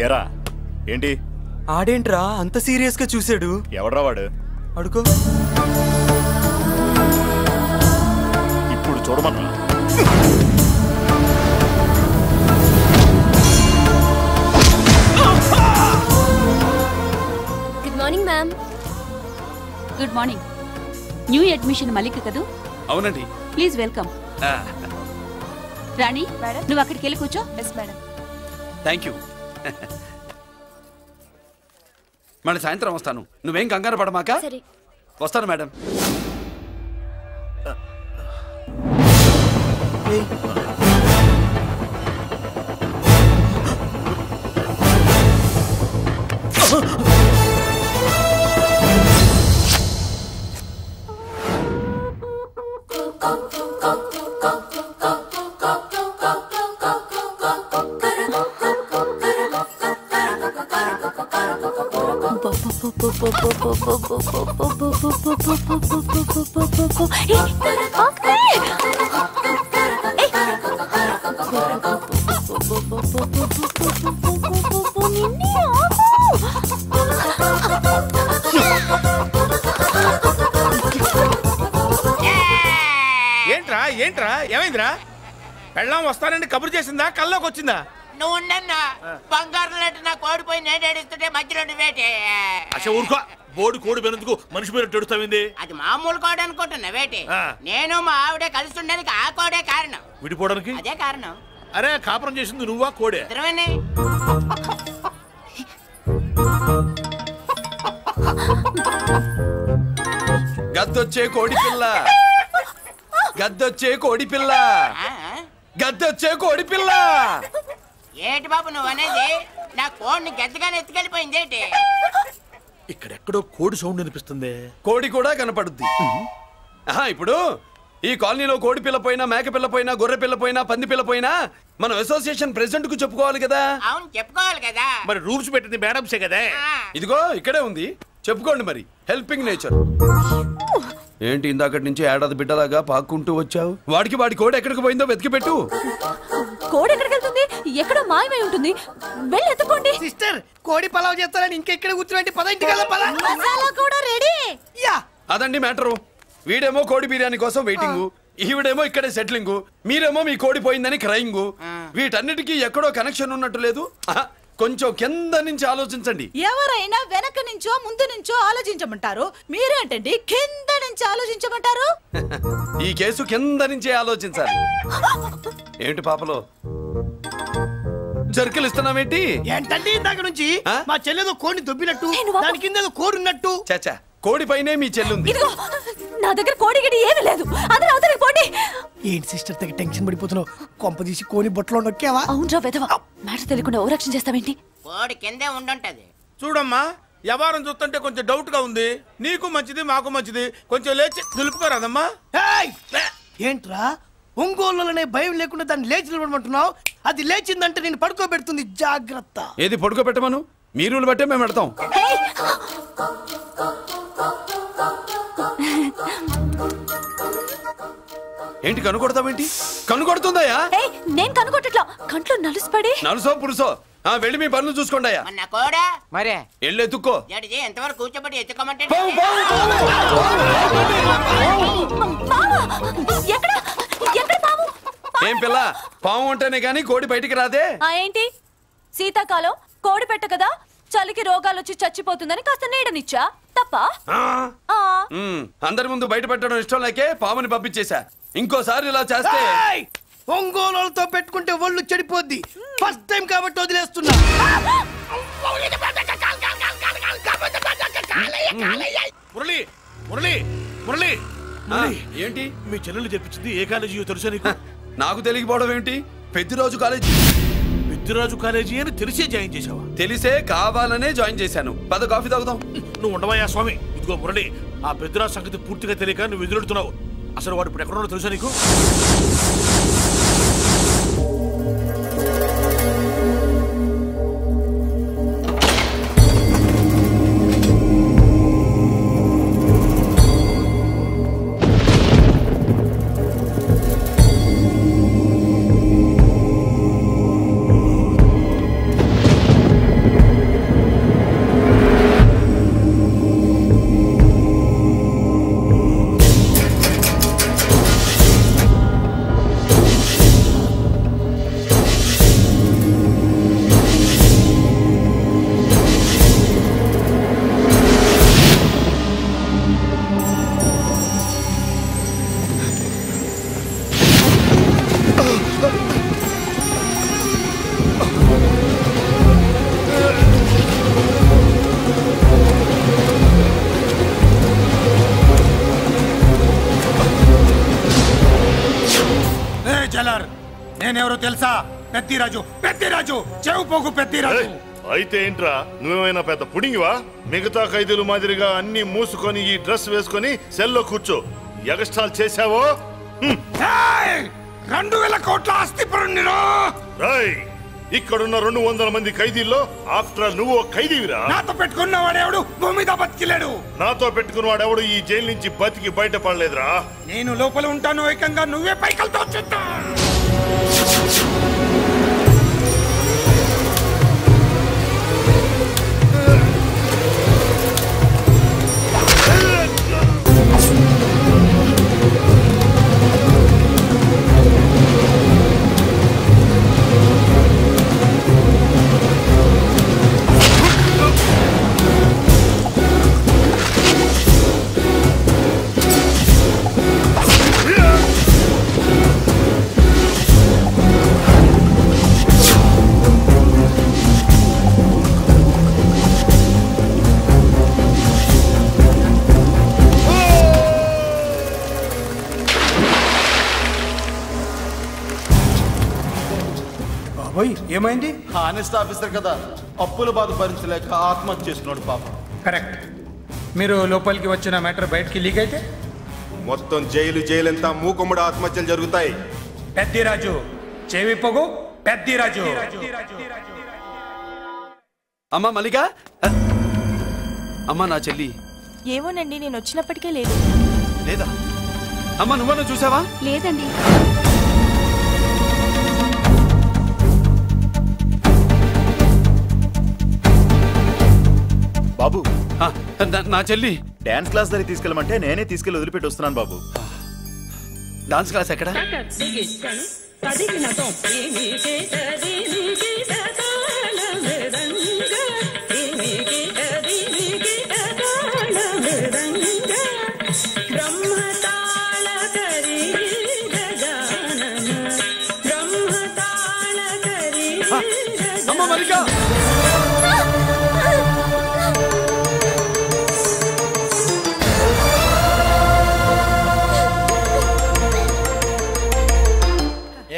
ఏరా ఏంటి? ఆడేంట్రా అంత సీరియస్ గా చూసాడు? ఎవడ్రా వాడు? అడుకో. ఇప్పుడు చూడమన్నా. Good morning ma'am. Good morning. New admission Malik కదూ? అవునండి. Please welcome. రాణి నువ్వు అక్కడికి వెళ్ళి కూర్చో. Yes madam. Thank you. మళ్ళీ సాయంత్రం వస్తాను, నువ్వేం కంగారు పడమాక. వస్తాను మేడం. ఏంట్రా ఏంట్రా ఏమైందిరా? పెళ్ళాం వస్తానండి కబురు చేసిందా, కల్లోకి వచ్చిందా? నువ్వు ఉండన్నా బంగారం లాంటి నా కోడిపోయి నేను ఏడుస్తుంటే మధ్యలో నువ్వేటే. అసలు ఊరుకో, బోర్డు కోడి పెనందుకు మనిషి మీద తెడుస్తావింది. అది మామూలు కోడి అనుకుంటున్నా వేటి. నేను మా ఆవిడే కలిసి ఉండడానికి ఆ కోడే కారణం. విడిపోవడానికి అదే కారణం. అరే కాపురం చేసింది నువ్వా కోడే? ఇద్దరమేనే. గద్దొచ్చే కోడి పిల్ల, గద్దొచ్చే కోడి పిల్ల, గద్దొచ్చే కోడి పిల్ల. ఏంటి బాబు నువ్వు అనేది? నా కోడిని గద్దగానే ఎత్తుకెళ్ళిపోయింది ఏంటి? ఇక్కడెక్కడో కోడి సౌండ్ అనిపిస్తుంది. కోడి కూడా కనపడుద్ది. ఇప్పుడు ఈ కాలనీలో కోడి పిల్ల పోయినా, మేక పిల్ల పోయినా, గొర్రె పిల్ల పోయినా, పంది పిల్ల పోయినా మనం అసోసియేషన్ ప్రెసిడెంట్ కు చెప్పుకోవాలి కదా. అవును చెప్పుకోవాలి కదా. మరి రూల్స్ పెట్టింది మేడమ్సే కదా. ఇదిగో ఇక్కడే ఉంది, చెప్పుకోండి మరి. Helping nature. ఏంటి ఇందాకటి నుంచి ఏడాది బిడ్డలాగా పాక్కుంటూ వచ్చావు? వాడికి వాడి కోడి ఎక్కడికి పోయిందో వెతికి పెట్టు. కోడి ఎక్కడికి వెళ్తుంది? ఎక్కడో మాయమై ఉంటుంది, వెళ్ళి ఎత్తుకోండి. సిస్టర్ కోడి పలావ్ చేస్తారని ఇంకెక్కడ కూర్చోండి, పద ఇంటికి వెళ్దాం, పద. మసాలా కూడా రెడీ. అదండి మ్యాటరు. వీడేమో కోడి బిర్యానీ కోసం వెయిటింగ్, ఈవిడేమో ఇక్కడే సెటిలింగ్, మీరేమో మీ కోడి పోయిందని క్రయింగ్. వీటన్నిటికీ ఎక్కడో కనెక్షన్ ఉన్నట్టు లేదు. కొంచెం కింద నుంచి ఆలోచించండి. ఎవరైనా వెనక నుంచో ముందు నుంచో ఆలోచించమంటారు, మీరేంటండి కింద నుంచి ఆలోచించమంటారు? ఈ కేసు కింద నుంచే ఆలోచించాలి. ఏంటి పాపలో జర్కలు ఇస్తున్నావేంటి? ఏంటండి ఇందాక నుంచి మా చెల్లెదో కోడిని దొబ్బినట్టు, దాని కింద కోడి ఉన్నట్టు. చాచా, కోడి పైనే మీ చెల్లుంది. ఇదిగో నా దగ్గర కోడి గిడి ఏమీ లేదు, అందరూ అవతలికి పోండి. ఏంటి సిస్టర్ తెగ టెన్షన్ పడిపోతున్నావు? కొంప తీసి కోని బొట్టలో నొక్కావా? అవునరా వెధవ, మ్యాటర్ తెలియకుండా ఓ రక్షణ చేస్తావేంటి? కోడి కిందే ఉండుంటది. చూడమ్మా, వ్యవహారం చూస్తుంటే కొంచెం డౌట్ గా ఉంది. నీకు మంచిది మాకు మంచిది, కొంచెం లేచి నిలుపుకోరాదమ్మా. ఏంట్రా ఒంగోలులోనే భయం లేకుండా దాన్ని లేచి నిలబడమంటున్నావు? అది లేచిందంటే నేను పడుకోబెడుతుంది, జాగ్రత్త. ఏది పడుకోబెట్టమను? మీ రూల్ బట్టే మేము పెడతాం. ఏంటి కనుకొడతావేంటి? కనుకొడుతుందయ్యా? నేను కనుకొట్టట్లా, కంట్లో నలుసుపడి. నలుసో పురుసో వెళ్ళి మీ పనులు చూసుకోండి అయ్యా. మరే వెళ్ళి ఎత్తుక్కో. ఎంతవరకు కూర్చోబెట్టి ఎత్తుకోమంటే ఏం పిల్ల, పాము ఉంటేనే గాని కోడి బయటికి రాదే? ఏంటి శీతాకాలం కోడి పెట్ట కదా, చలికి రోగాలు వచ్చి చచ్చిపోతుందని కాస్త నీడనిచ్చా, తప్ప? అందరి ముందు బయట పెట్టడం ఇష్టం లేకే పాముని పంపించేశా. ఇంకోసారి ఇలా చేస్తే ఒంగోలుతో పెట్టుకుంటే ఒళ్ళు చెడిపోద్ది. ఫస్ట్ టైం కాబట్టి వదిలేస్తున్నా. మురళి మురళి మురళి ఏంటి మీ చెల్లెలు చెప్పించింది ఏ కాలేజీ తెలుసా నీకు? నాకు తెలియకపోవడం ఏంటి? పెద్దిరాజు కాలేజీ. పెద్దిరాజు కాలేజీ అని తెలిసే జాయిన్ చేసావా? తెలిసే కావాలనే జాయిన్ చేశాను. పద కాఫీ తాగుదాం. నువ్వు ఉండవయ్యా స్వామి. ఇదిగో మురళి, ఆ పెద్దిరాజు సంగతి పూర్తిగా తెలియక నువ్వు ఎదురెడుతున్నావు. అసలు వాడు ఇప్పుడు ఎక్కడున్నాడో తెలుసా నీకు? నేనెవరో తెలుసా? పెద్దిరాజు. పెద్దిరాజు చెవు పోగు పెద్దిరాజు. అయితే ఏంట్రా, నువ్వేమైనా పెద్ద పుడింగివా? మిగతా ఖైదీలు మాదిరిగా అన్ని మూసుకొని ఈ డ్రెస్ వేసుకొని సెల్లో కూర్చో. ఎగస్ట్రాల్ చేశావో 2000 కోట్ల ఆస్తి పరుణ్ణిరో. ఇక్కడున్న 200 మంది ఖైదీల్లో ఆఫ్టర్ నువ్వు ఖైదీవిరా. నాతో పెట్టుకున్నవాడెవడు భూమి మీద బతికిలేడు. నాతో పెట్టుకున్నవాడెవడు ఈ జైలు నుంచి బతికి బయటపడలేదురా. నేను లోపల ఉంటాను, ఏకంగా నువ్వే పైకలతో వచ్చేస్తా. ఏమైంది? హానెస్ట్ ఆఫీసర్ కదా, అప్పుల బాధ భరించలేక ఆత్మహత్య చేస్తున్నాడు పాప. కరెక్ట్. మీరు లోపలికి వచ్చిన మ్యాటర్ బయటికి లీక్ అయితే మొత్తం జైలు అంతా మూకుమ్మడి ఆత్మహత్యలు జరుగుతాయి. పెద్దిరాజు చెవి పొగు. పెద్దిరాజు. అమ్మా మల్లిక. అమ్మా నా చెల్లి. ఏమోనండి, నేను వచ్చినప్పటికే లేదు. లేదా? అమ్మా నువ్వన్నా చూసావా? లేదండి. బాబు, నా చెల్లి డాన్స్ క్లాస్ దగ్గర తీసుకెళ్ళమంటే నేనే తీసుకెళ్ళి వదిలిపెట్టి వస్తున్నాను బాబు. డాన్స్ క్లాస్ ఎక్కడ? అమ్మ మల్లిక.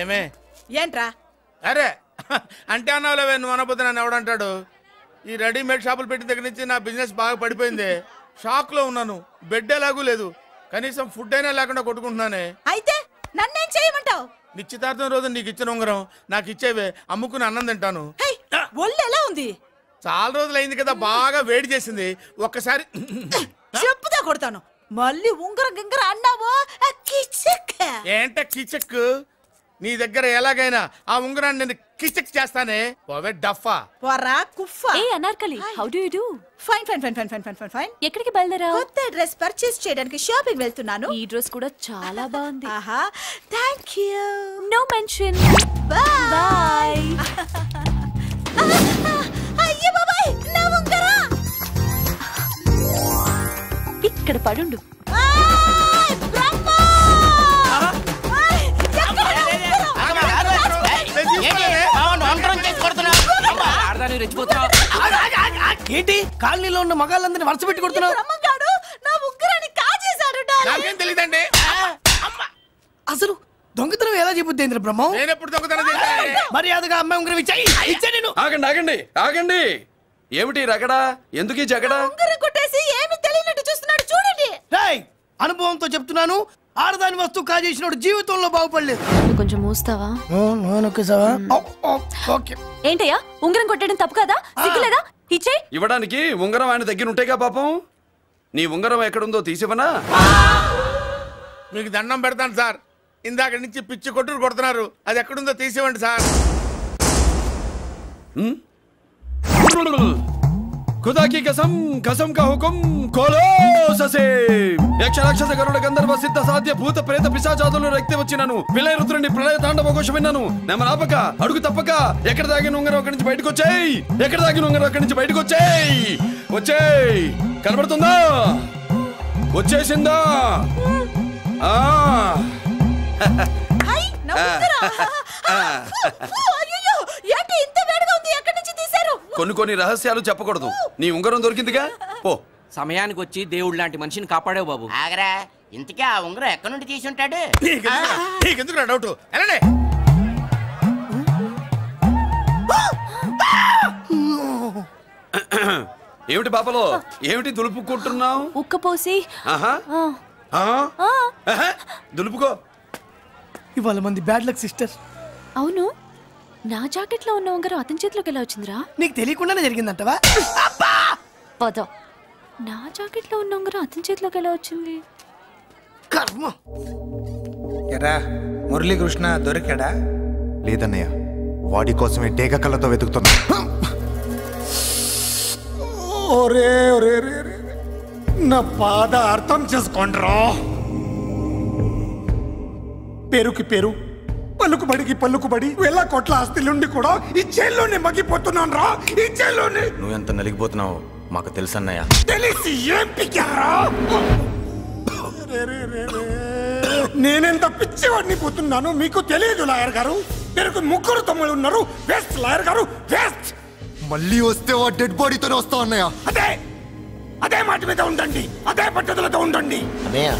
ఏమే ఏంట్రా? అరే అంటే అన్నావులేవే, నువ్వు అనబోతే నన్ను ఎవడంటాడు? ఈ రెడీమేడ్ షాపులు పెట్టిన దగ్గర నుంచి నా బిజినెస్ బాగా పడిపోయింది. షాక్ లో ఉన్నాను. బెడ్ ఎలాగూ లేదు, కనీసం ఫుడ్ అయినా లేకుండా కొట్టుకుంటున్నానే. అయితే నన్నేం చేయమంటావు? నిశ్చితార్థం రోజు నీకు ఇచ్చిన ఉంగరం నాకు ఇచ్చేవే, అమ్ముకుని అన్నం తింటాను. ఒళ్ళు ఎలా ఉంది? చాలా రోజులు అయింది కదా, బాగా వేడి చేసింది. ఒక్కసారి చెప్పుదా కొడతాను. మళ్ళీ ఉంగరం గింగర అన్నావో ఏంట కిచక్? నీ దగ్గర ఎలాగైనా ఆ ఉంగరాన్ని నేను కిచక్ చేస్తానే. పోవే డఫా. పోరా కుఫా. ఏ Anarkali, how do you do? Fine fine fine fine fine fine fine. ఎక్కడికి బయలుదేరావు? కొత్త డ్రెస్ పర్చేస్ చేయడానికి షాపింగ్ వెళ్తున్నాను. ఈ డ్రెస్ కూడా చాలా బాగుంది. ఆహా, థాంక్యూ. No mention. బై. అయ్యో బాబాయ్, నా ఉంగరా ఇక్కడ పడుండు. ఏంటి కాలనీలో ఉన్న మగాళ్ళందరినీ వరుస పెట్టి కొడుతున్నావు? నా ఉంగరాన్ని కాజేశాడు. నాకేం తెలియదండి. అసలు దొంగతనం ఎలా చెబుద్ది బ్రహ్మం? నేను ఎప్పుడు దొంగతనం చేశాను? మర్యాదగా అమ్మాయి ఉంగరం ఇచ్చాయి. నేను ఆగండి ఆగండి ఆగండి. ఏమిటి రగడా? ఎందుకు జగడా? ఉంగరం కొట్టేసి ఏమీ తెలియనట్టు చూస్తున్నాడు చూడండి. రేయ్, అనుభవంతో చెప్తున్నాను, ఆడదాని వస్తువు కాజేసినోడు జీవితంలో బాగుపడలేదు. కొంచెం మూస్తావా? ఏంటయ్యా, ఉంగరం కొట్టడం తప్పు కదా? సిగ్గులేదా? ఇచ్చే. ఇవ్వడానికి ఉంగరం ఆయన దగ్గర ఉంటేగా పాపం. నీ ఉంగరం ఎక్కడుందో తీసివనా? మీకు దండం పెడతాను సార్. ఇందాక నుంచి పిచ్చి కొట్టుడు కొడుతున్నారు. అది ఎక్కడుందో తీసివ్వండి సార్. खुदा की कसम, कसम का हुकुम, खोलो ससे. యక్ష రాక్షస గరుడ గంధర్వ సిద్ధ సాధ్య భూత ప్రేత పిశాచాదులు రక్తి వచ్చినాను. విలయ రుద్రుని ప్రళయ తాండవ ఘోష విన్నాను. నెమలాపక అడుగు తప్పక ఎక్కడ దాగిన ఉంగరం అక్కడి నుంచి బయటకు వచ్చేయ్. ఎక్కడ దాగిన ఉంగరం అక్కడి నుంచి బయటకు వచ్చేయ్. వచ్చేయ్. కనబడుతుందా? వచ్చేసిందా? కొన్ని కొన్ని రహస్యాలు చెప్పకూడదు. నీ ఉంగరం దొరికిందిగా, పో. సమయానికి వచ్చి దేవుడు లాంటి మనిషిని కాపాడావు బాబు. ఆగరా, ఇంతకీ ఆ ఉంగరం ఎక్కడి నుండి తీసి ఉంటాడు? నీకెందుకు డౌట్? వెళ్ళండి. ఏమిటి బాపలో, ఏమిటి దులుపుకుంటున్నావు? ఉక్కపోసి. దులుపుకో. ఇవాళ మంది బ్యాడ్ లక్ సిస్టర్. అవును, నా జాకెట్ లో ఉన్న ఉంగరం అతని చేతిలోకి ఎలా వచ్చిందిరా? నీకు తెలియకుండానే జరిగిందంటవా? పద. నా జాకెట్ లో ఉన్న ఉంగరం అతని చేతిలోకి ఎలా వచ్చింది? కర్మ. ఎరా మురళీకృష్ణ దొరికాడా? లేదన్నయ్య, వాడి కోసమే డేగ కళ్ళతో వెతుకుతున్నా. నా బాధ అర్థం చేసుకోండ్రా. పేరుకి పేరు, పలుకుబడికి పలుకుబడి, వేల కోట్ల ఆస్తిలుండి కూడా ఈ జైల్లోనే మగ్గిపోతున్నాను రా. ఈ జైల్లోనే. నువ్వెంత నలిగిపోతున్నావు మాకు తెలుసన్నయ్య. తెలిసి ఏం పిక్కారా? నేనెంత పిచ్చివాడిని పోతున్నాను మీకు తెలియదు లాయర్ గారు. పేరుకు ముగ్గురు తమ్ముళ్ళు ఉన్నారు. వేస్ట్ లాయర్ గారు, వేస్ట్. మళ్ళీ వస్తే ఆ డెడ్ బాడీతోనే వస్తావు అన్నయ్య. అదే మాట మీద ఉండండి, అదే పట్టుదలతో ఉండండి అన్నయ్య.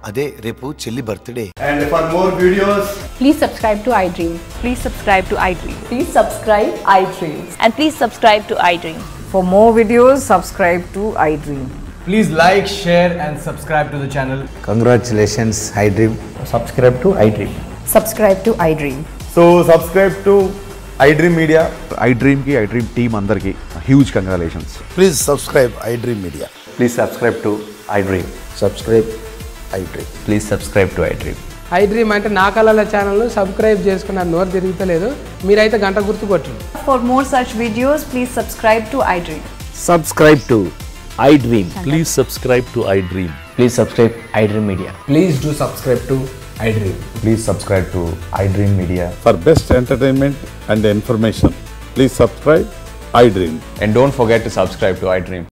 అదే రేపు చెల్లి birthday. And for more videos, please subscribe to iDream. Please subscribe to iDream. Please subscribe iDream. And please subscribe to iDream. For more videos, subscribe to iDream. Please like, share and subscribe to the channel. Congratulations, iDream. Subscribe to iDream. Subscribe to iDream. So subscribe to iDream Media. iDream ki iDream team andarki huge congratulations. Please subscribe iDream Media. Please subscribe to iDream. Subscribe iDream. Please subscribe to iDream. iDream అంటే నా కళల channel subscribe చేసుకున్న నోరు తిరుగుతలేదు. మీరైతే గంట గుర్తు కొట్టండి. For more such videos, please subscribe to iDream. Subscribe to iDream. Please subscribe to iDream. Please subscribe iDream Media. Please do subscribe to iDream. Please subscribe to iDream Media. For best entertainment and information, please subscribe iDream. And don't forget to subscribe to iDream.